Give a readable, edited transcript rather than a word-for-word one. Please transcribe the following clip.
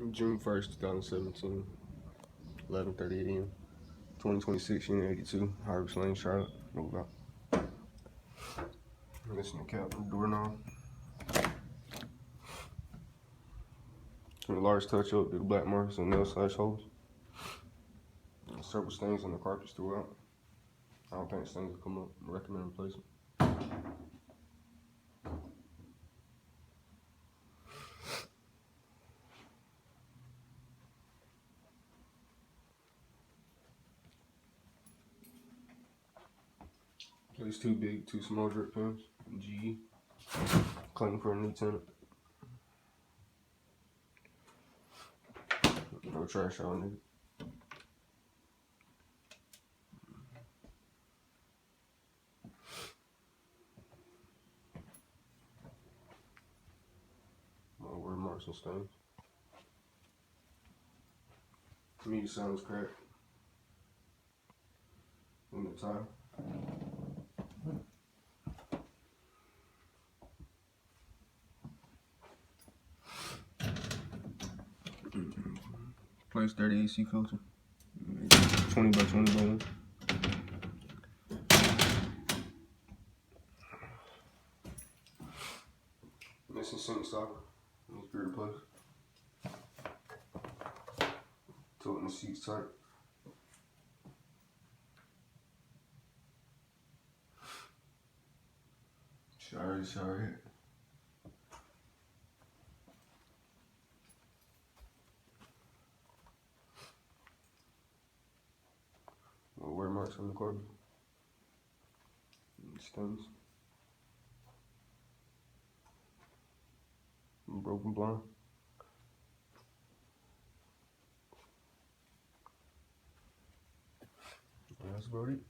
June 1st, 2017, 11:30 a.m. 2026, Unit 82, Harvest Lane, Charlotte. Move out. Listen to cap on the doorknob. From the large touch up to the black marks and nail slash holes. Several stains on the carpets throughout. I don't think stains will come up. I recommend replacement. Place 2 big, 2 small drip pins. GE. Claim for a new tenant. No trash out, nigga. No word marks and stains. To me, the sound's cracked. In the tile. Place 30 AC filter. 20 by 20 by 1. Missing sink socket. Needs to be replaced. Tilting the seats tight. Shower head. No wear marks on the carpet. Stains. Broken blind. That's about it.